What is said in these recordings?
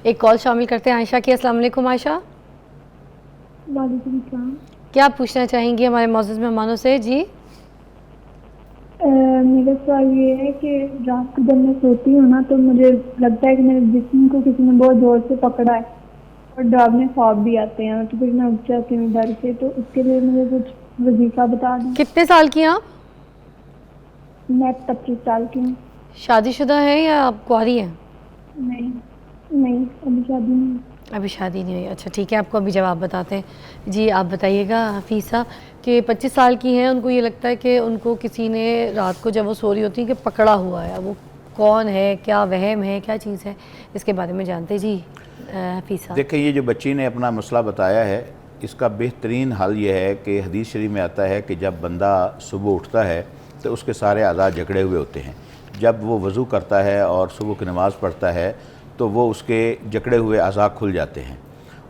ایک کال شامل کرتے ہیں عائشہ کی۔ السلام علیکم عائشہ، وعلیکم السلام۔ کیا پوچھنا چاہیں گی ہمارے معزز مہمانوں سے؟ جی میرا سوال یہ ہے کہ رات کو جب میں سوتی ہوں نا تو مجھے لگتا ہے کہ میرے جسم کو کسی نے بہت زور سے پکڑا ہے اور ڈراونے خواب بھی آتے ہیں، تو پھر میں اٹھ جاتی ہوں ڈر سے۔ تو اس کے لیے مجھے کچھ وظیفہ بتا دیں۔ کتنے سال کی ہیں آپ؟ میں 25 سال کی ہوں۔ شادی شدہ ہے یا آپ کنواری ہیں؟ نہیں ابھی شادی نہیں ہے۔ ابھی شادی نہیں ہوئی، اچھا ٹھیک ہے، آپ کو ابھی جواب بتاتے ہیں۔ جی آپ بتائیے گا حفیظہ کہ 25 سال کی ہیں، ان کو یہ لگتا ہے کہ ان کو کسی نے رات کو جب وہ سو رہی ہوتی ہیں کہ پکڑا ہوا ہے، وہ کون ہے، کیا وہم ہے، کیا چیز ہے، اس کے بارے میں جانتے ہیں۔ جی حفیظہ دیکھیں، یہ جو بچی نے اپنا مسئلہ بتایا ہے، اس کا بہترین حل یہ ہے کہ حدیث شریف میں آتا ہے کہ جب بندہ صبح اٹھتا ہے تو اس کے سارے اعضاء جکڑے ہوئے ہوتے ہیں۔ جب وہ وضو کرتا ہے اور صبح کی نماز پڑھتا ہے تو وہ اس کے جکڑے ہوئے اعضاء کھل جاتے ہیں،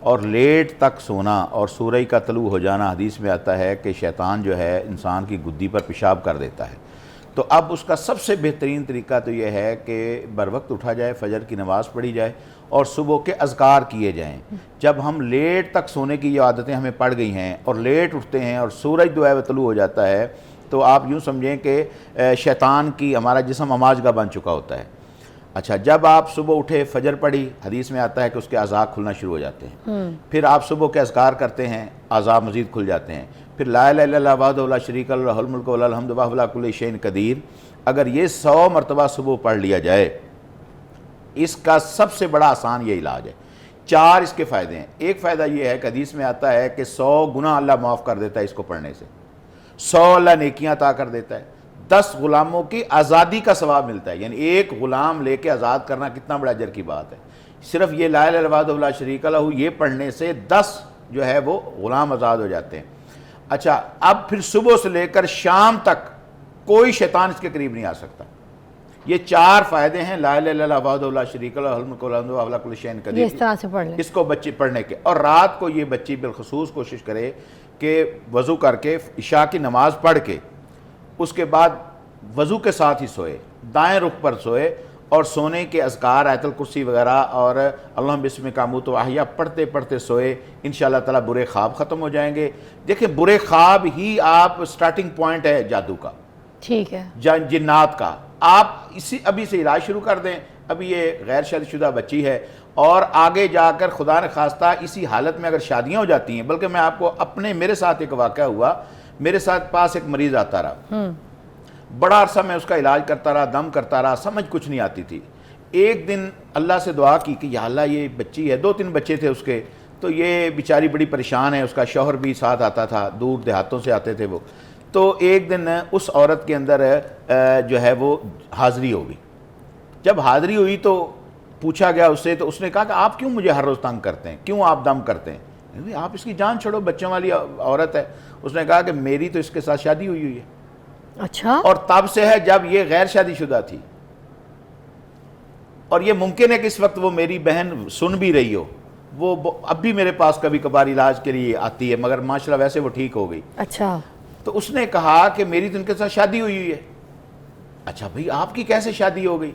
اور لیٹ تک سونا اور سورج کا طلوع ہو جانا، حدیث میں آتا ہے کہ شیطان جو ہے انسان کی گدی پر پیشاب کر دیتا ہے۔ تو اب اس کا سب سے بہترین طریقہ تو یہ ہے کہ بر وقت اٹھا جائے، فجر کی نماز پڑھی جائے اور صبح کے اذکار کیے جائیں۔ جب ہم لیٹ تک سونے کی یہ عادتیں ہمیں پڑ گئی ہیں اور لیٹ اٹھتے ہیں اور سورج جو ہے وہ طلوع ہو جاتا ہے، تو آپ یوں سمجھیں کہ شیطان کی ہمارا جسم اماجگاہ بن چکا ہوتا ہے۔ اچھا، جب آپ صبح اٹھے، فجر پڑھی، حدیث میں آتا ہے کہ اس کے اعضاء کھلنا شروع ہو جاتے ہیں۔ پھر آپ صبح کے اذکار کرتے ہیں، اعضاء مزید کھل جاتے ہیں۔ پھر لا الہ الا اللہ وحدہ لا شریک لہ لہ الملک ولہ الحمد وہو علی کل شیء قدیر، اگر یہ 100 مرتبہ صبح پڑھ لیا جائے، اس کا سب سے بڑا آسان یہ علاج ہے۔ 4 اس کے فائدے ہیں۔ ایک فائدہ یہ ہے کہ حدیث میں آتا ہے کہ 100 گناہ اللہ معاف کر دیتا ہے اس کو پڑھنے سے، 100 اللہ نیکیاں عطا کر دیتا ہے، 10 غلاموں کی آزادی کا ثواب ملتا ہے، یعنی ایک غلام لے کے آزاد کرنا کتنا بڑا اجر کی بات ہے۔ صرف یہ لا الہ الا اللہ وحدہ لا شریک لہ یہ پڑھنے سے 10 جو ہے وہ غلام آزاد ہو جاتے ہیں۔ اچھا، اب پھر صبح سے لے کر شام تک کوئی شیطان اس کے قریب نہیں آ سکتا۔ یہ 4 فائدے ہیں لا الہ الا اللہ وحدہ لا شریک لہ الملک والحمد وہو علی کل شیء قدیر، اس طرح سے پڑھ لیں اس کو بچے پڑھنے کے۔ اور رات کو یہ بچی بالخصوص کوشش کرے کہ وضو کر کے عشاء کی نماز پڑھ کے اس کے بعد وضو کے ساتھ ہی سوئے، دائیں رخ پر سوئے، اور سونے کے اذکار آیت الکرسی وغیرہ اور اللہم بسمک اموت و احیا پڑھتے پڑھتے سوئے، انشاءاللہ تعالیٰ برے خواب ختم ہو جائیں گے۔ دیکھیں، برے خواب ہی آپ سٹارٹنگ پوائنٹ ہے جادو کا، ٹھیک ہے، جنات کا۔ آپ ابھی سے علاج شروع کر دیں۔ ابھی یہ غیر شادی شدہ بچی ہے، اور آگے جا کر خدا نہ خواستہ اسی حالت میں اگر شادیاں ہو جاتی ہیں، بلکہ میں آپ کو میرے ساتھ ایک واقعہ ہوا، میرے ساتھ پاس ایک مریض آتا رہا، بڑا عرصہ میں اس کا علاج کرتا رہا، دم کرتا رہا، سمجھ کچھ نہیں آتی تھی۔ ایک دن اللہ سے دعا کی کہ یا اللہ یہ بچی ہے، 2-3 بچے تھے اس کے، تو یہ بیچاری بڑی پریشان ہے، اس کا شوہر بھی ساتھ آتا تھا، دور دیہاتوں سے آتے تھے وہ۔ تو ایک دن اس عورت کے اندر جو ہے وہ حاضری ہو گئی۔ جب حاضری ہوئی تو پوچھا گیا اس سے، تو اس نے کہا کہ آپ کیوں مجھے ہر روز تنگ کرتے ہیں، کیوں آپ دم کرتے ہیں، آپ اس کی جان چھوڑو، بچوں والی عورت ہے۔ اس نے کہا کہ میری تو اس کے ساتھ شادی ہوئی ہے، اچھا، اور تب سے ہے جب یہ غیر شادی شدہ تھی، اور یہ ممکن ہے کہ اس وقت وہ میری بہن سن بھی رہی ہو، وہ اب بھی میرے پاس کبھی کبھار علاج کے لیے آتی ہے، مگر ماشاءاللہ ویسے وہ ٹھیک ہو گئی۔ اچھا، تو اس نے کہا کہ میری تو ان کے ساتھ شادی ہوئی ہے۔ اچھا بھئی، آپ کی کیسے شادی ہو گئی؟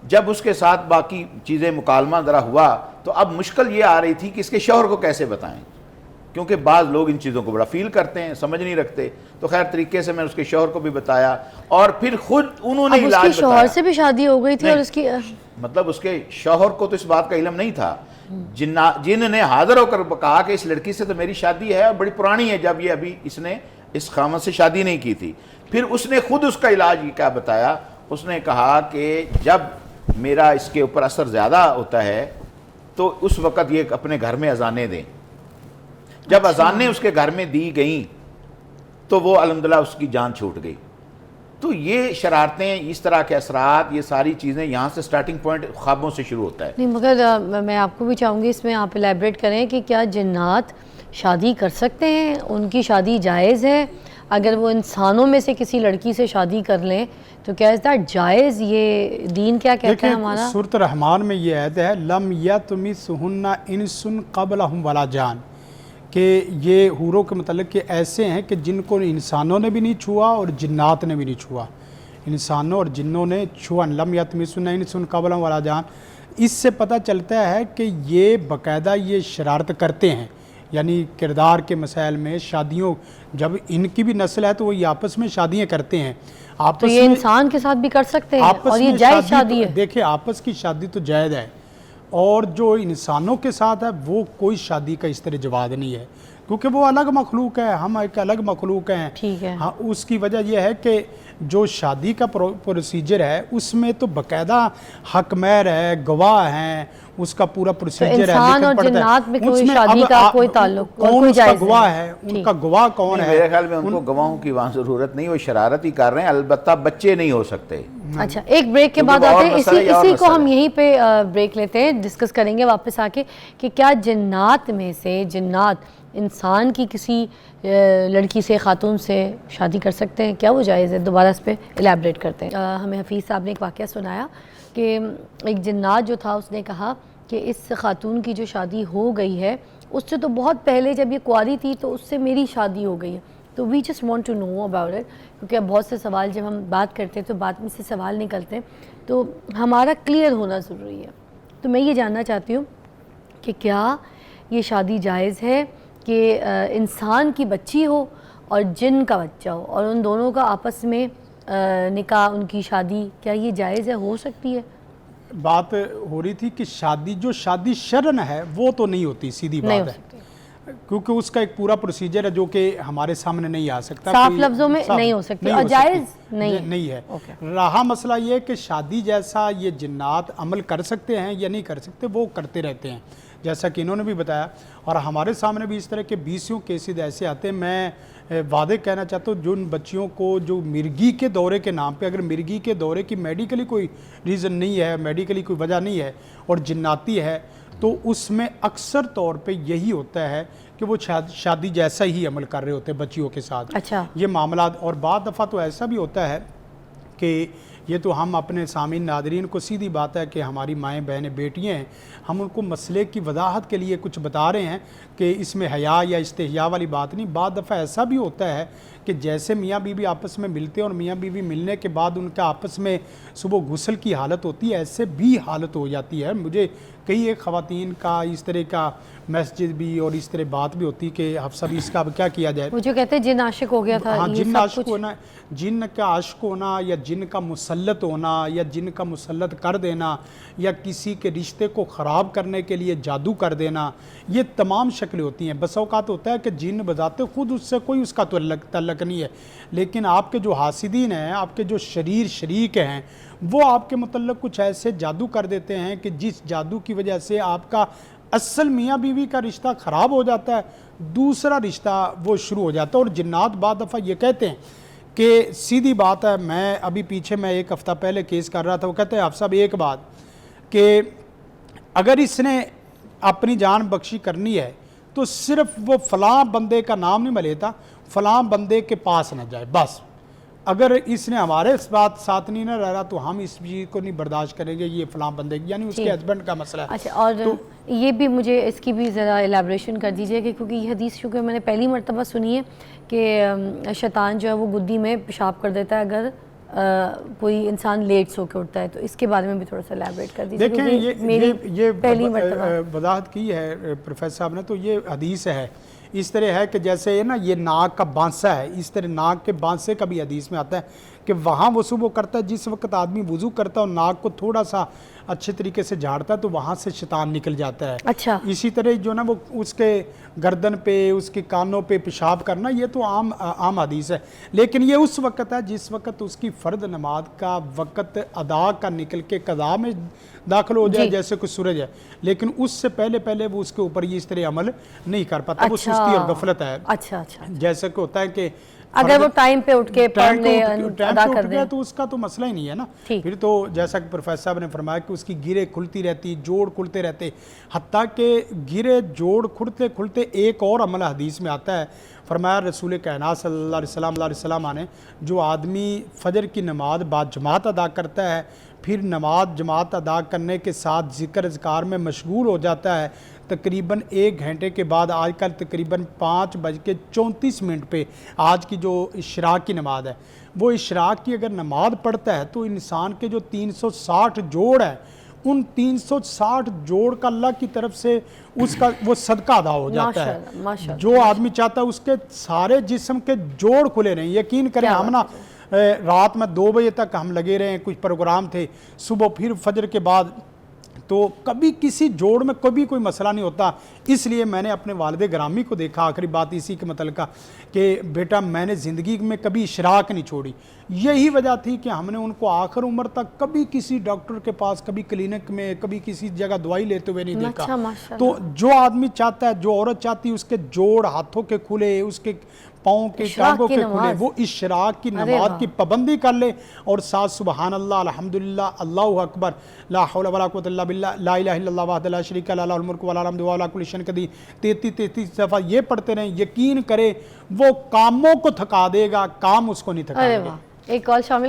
جب اس کے ساتھ باقی چیزیں مکالمہ ذرا ہوا تو اب مشکل یہ آ رہی تھی کہ اس کے شوہر کو کیسے بتائیں، کیونکہ بعض لوگ ان چیزوں کو بڑا فیل کرتے ہیں، سمجھ نہیں رکھتے۔ تو خیر طریقے سے میں اس کے شوہر کو بھی بتایا، اور پھر خود انہوں نے اب اس علاج کی بتایا۔ شوہر سے بھی شادی ہو گئی تھی، اور اس کی مطلب اس کے شوہر کو تو اس بات کا علم نہیں تھا، جن نے حاضر ہو کر کہا کہ اس لڑکی سے تو میری شادی ہے، اور بڑی پرانی ہے، جب یہ ابھی اس نے اس خامد سے شادی نہیں کی تھی۔ پھر اس نے خود اس کا علاج کیا بتایا، اس نے کہا کہ جب میرا اس کے اوپر اثر زیادہ ہوتا ہے تو اس وقت یہ اپنے گھر میں اذانیں دیں۔ جب اذانیں اس کے گھر میں دی گئیں تو وہ الحمدللہ اس کی جان چھوٹ گئی۔ تو یہ شرارتیں، اس طرح کے اثرات، یہ ساری چیزیں یہاں سے سٹارٹنگ پوائنٹ خوابوں سے شروع ہوتا ہے۔ نہیں، مگر میں آپ کو بھی چاہوں گی اس میں آپ الیبریٹ کریں کہ کیا جنات شادی کر سکتے ہیں؟ ان کی شادی جائز ہے؟ اگر وہ انسانوں میں سے کسی لڑکی سے شادی کر لیں تو کیا از دیٹ جائز؟ یہ دین کیا کہتا ہے ہمارا؟ سورۃ الرحمن میں یہ آیت ہے لم یطمثہن انس قبلہم ولا جان، کہ یہ حوروں کے متعلق کہ ایسے ہیں کہ جن کو انسانوں نے بھی نہیں چھوا اور جنات نے بھی نہیں چھوا، انسانوں اور جنوں نے چھوا، لم یطمثہن انس قبلہم ولا جان، اس سے پتہ چلتا ہے کہ یہ باقاعدہ یہ شرارت کرتے ہیں، یعنی کردار کے مسائل میں شادیوں، جب ان کی بھی نسل ہے تو وہ یہ آپس میں شادیاں کرتے ہیں، تو آپس یہ میں انسان کے ساتھ بھی کر سکتے ہیں آپس اور یہ میں جائز شادی ہے؟ دیکھیں آپس کی شادی تو جائز ہے، اور جو انسانوں کے ساتھ ہے وہ کوئی شادی کا اس طرح جواز نہیں ہے، کیونکہ وہ الگ مخلوق ہے، ہم ایک الگ مخلوق ہیں۔ ٹھیک ہے۔ ہاں، اس کی وجہ یہ ہے کہ جو شادی کا پروسیجر ہے اس میں تو باقاعدہ حق مہر ہے، گواہ ہیں، اس کا پورا پروسیجر ہے، انسان اور جنات میں کوئی شادی کا کوئی تعلق، کون اس کا گواہ ہے، ان کا گواہ کون ہے؟ میرے خیال میں ان کو گواہوں کی وہاں ضرورت نہیں، وہ شرارت ہی کر رہے ہیں، البتہ بچے نہیں ہو سکتے۔ اچھا، ایک بریک کے بعد آتے ہیں، اسی کو ہم یہیں پہ بریک لیتے ہیں، ڈسکس کریں گے واپس آ کے کہ کیا جنات میں سے جنات انسان کی کسی لڑکی سے، خاتون سے شادی کر سکتے ہیں؟ کیا وہ جائز ہے؟ دوبارہ اس پہ الیبریٹ کرتے ہیں۔ ہمیں حفیظ صاحب نے ایک واقعہ سنایا کہ ایک جنات جو تھا اس نے کہا کہ اس خاتون کی جو شادی ہو گئی ہے اس سے تو بہت پہلے جب یہ کنواری تھی تو اس سے میری شادی ہو گئی ہے، تو we just want to know about it, کیونکہ اب بہت سے سوال جب ہم بات کرتے ہیں تو بات میں سے سوال نکلتے ہیں، تو ہمارا کلیئر ہونا ضروری ہے۔ تو میں یہ جاننا چاہتی ہوں کہ کیا یہ شادی جائز ہے کہ انسان کی بچی ہو اور جن کا بچہ ہو اور ان دونوں کا آپس میں نکاح، ان کی شادی، کیا یہ جائز ہے، ہو سکتی ہے؟ بات ہو رہی تھی کہ شادی شرعن ہے وہ تو نہیں ہوتی، سیدھی بات ہے، کیونکہ اس کا ایک پورا پروسیجر ہے جو کہ ہمارے سامنے نہیں آ سکتا، صاف لفظوں میں نہیں ہو سکتی اور جائز نہیں ہے۔ رہا مسئلہ یہ کہ شادی جیسا یہ جنات عمل کر سکتے ہیں یا نہیں کر سکتے، وہ کرتے رہتے ہیں جیسا کہ انہوں نے بھی بتایا، اور ہمارے سامنے بھی اس طرح کے 20 کیسز ایسے آتے ہیں۔ میں واضح کہنا چاہتا ہوں، جن بچیوں کو جو مرگی کے دورے کے نام پہ، اگر مرگی کے دورے کی میڈیکلی کوئی ریزن نہیں ہے، میڈیکلی کوئی وجہ نہیں ہے اور جناتی ہے، تو اس میں اکثر طور پہ یہی ہوتا ہے کہ وہ شادی جیسا ہی عمل کر رہے ہوتے ہیں بچیوں کے ساتھ۔ اچھا، یہ معاملات، اور بعض دفعہ تو ایسا بھی ہوتا ہے کہ یہ تو ہم اپنے سامعین ناظرین کو سیدھی بات ہے کہ ہماری مائیں بہنیں بیٹیاں ہیں، ہم ان کو مسئلے کی وضاحت کے لیے کچھ بتا رہے ہیں کہ اس میں حیا یا استحیاء والی بات نہیں۔ بعض دفعہ ایسا بھی ہوتا ہے کہ جیسے میاں بیوی آپس میں ملتے ہیں اور میاں بیوی ملنے کے بعد ان کا آپس میں صبح غسل کی حالت ہوتی ہے، ایسے بھی حالت ہو جاتی ہے۔ مجھے کئی ایک خواتین کا اس طرح کا میسیج بھی اور اس طرح بات بھی ہوتی کہ حفصہ بھی اس کا اب کیا کیا جائے۔ وہ جو کہتے ہیں جن عاشق ہو گیا تھا، ہاں، یہ جن سب عاشق کچھ ہونا، جن کا عاشق ہونا یا جن کا مسلط ہونا یا جن کا مسلط کر دینا یا کسی کے رشتے کو خراب کرنے کے لیے جادو کر دینا، یہ تمام شکلیں ہوتی ہیں۔ بس اوقات ہوتا ہے کہ جن بذات خود اس سے کوئی اس کا تعلق نہیں ہے، لیکن آپ کے جو حاسدین ہیں، آپ کے جو شریک ہیں، وہ آپ کے متعلق کچھ ایسے جادو کر دیتے ہیں کہ جس جادو کی وجہ سے آپ کا اصل میاں بیوی کا رشتہ خراب ہو جاتا ہے، دوسرا رشتہ وہ شروع ہو جاتا ہے۔ اور جنات بعض دفعہ یہ کہتے ہیں کہ سیدھی بات ہے، میں ابھی پیچھے میں ایک ہفتہ پہلے کیس کر رہا تھا، وہ کہتے ہیں آپ صاحب ایک بات کہ اگر اس نے اپنی جان بخشی کرنی ہے تو صرف وہ فلاں بندے کا نام نہیں میں لیتا، فلاں بندے کے پاس نہ جائے، بس اگر اس نے ہمارے اس بات ساتھ نہیں نہ رہ رہا تو ہم اس چیز کو نہیں برداشت کریں گے، یہ فلاں بندے کی، یعنی اس کے ہسبینڈ کا مسئلہ ہے۔ اچھا، اور یہ بھی مجھے اس کی بھی ذرا الیبریشن کر دیجئے کہ کیونکہ یہ حدیث چونکہ میں نے پہلی مرتبہ سنی ہے کہ شیطان جو ہے وہ گدی میں پیشاب کر دیتا ہے اگر کوئی انسان لیٹ سو کے اٹھتا ہے، تو اس کے بارے میں بھی تھوڑا سا الیبریٹ کر دیجئے۔ دیکھیں یہ پہلی مرتبہ وضاحت کی ہے پروفیسر صاحب نے، تو یہ حدیث ہے اس طرح ہے کہ جیسے نا یہ ناک کا بانسہ ہے، اس طرح ناک کے بانسے کا بھی حدیث میں آتا ہے کہ وہاں وضو وہ کرتا ہے جس وقت آدمی وضو کرتا ہے اور ناک کو تھوڑا سا اچھے طریقے سے جھاڑتا ہے تو وہاں سے شیطان نکل جاتا ہے۔ اچھا، اسی طرح جو نا وہ اس کے گردن پہ، اس کے کانوں پہ پیشاب کرنا، یہ تو عام حدیث ہے، لیکن یہ اس وقت ہے جس وقت اس کی فرض نماز کا وقت ادا کا نکل کے قضا میں داخل ہو جائے، جیسے کوئی سورج ہے، لیکن اس سے پہلے وہ اس کے اوپر یہ اس طرح عمل نہیں کر پاتا، وہ سستی اور غفلت ہے۔ اچھا، جیسے کہ ہوتا ہے کہ اگر وہ ٹائم پہ اٹھ کے پڑھنے ادا کر دیں تو اس کا تو مسئلہ ہی نہیں ہے نا۔ پھر تو جیسا کہ پروفیسر صاحب نے فرمایا کہ اس کی گرے کھلتی رہتی، جوڑ کھلتے رہتے، حتیٰ کہ گرے جوڑ کھلتے ایک اور عمل حدیث میں آتا ہے، فرمایا رسول کائنات صلی اللہ علیہ وسلم نے جو آدمی فجر کی نماز بعد جماعت ادا کرتا ہے، پھر نماز جماعت ادا کرنے کے ساتھ ذکر اذکار میں مشغول ہو جاتا ہے، تقریباً 1 گھنٹے کے بعد آج کل تقریباً 5:34 پہ آج کی جو اشراق کی نماز ہے، وہ اشراق کی اگر نماز پڑھتا ہے تو انسان کے جو 360 جوڑ ہیں ان 360 جوڑ کا اللہ کی طرف سے اس کا وہ صدقہ ادا ہو جاتا ہے. ماشاءاللہ. جو آدمی چاہتا ہے اس کے سارے جسم کے جوڑ کھلے رہیں. یقین کریں ہم نا رات میں 2 بجے تک ہم لگے رہے ہیں, کچھ پروگرام تھے, صبح پھر فجر کے بعد, تو کبھی کسی جوڑ میں کبھی کوئی مسئلہ نہیں ہوتا. اس لیے میں نے اپنے والد گرامی کو دیکھا, آخری بات اسی کے متعلقہ, کہ بیٹا میں نے زندگی میں کبھی اشراق نہیں چھوڑی. یہی وجہ تھی کہ ہم نے ان کو آخر عمر تک کبھی کسی ڈاکٹر کے پاس, کبھی کلینک میں, کبھی کسی جگہ دوائی لیتے ہوئے نہیں دیکھا. تو جو آدمی چاہتا ہے, جو عورت چاہتی ہے اس کے جوڑ ہاتھوں کے کھلے, اس کے پاؤں کے ٹانگوں کے کھلے, وہ اشراق کی نماز کی پابندی کر لے, اور ساتھ سبحان اللہ, الحمدللہ, اللہ اکبر, لا حول ولا قوت الا باللہ, لا الہ الا اللہ وحدہ لا شریک لہ, لہ الملک و لہ الحمد وہو علی کل شیء قدیر 33 دفعہ یہ پڑھتے رہیں. یقین کرے وہ کاموں کو تھکا دے گا, کام اس کو نہیں تھکائے گا. ایک کال شامل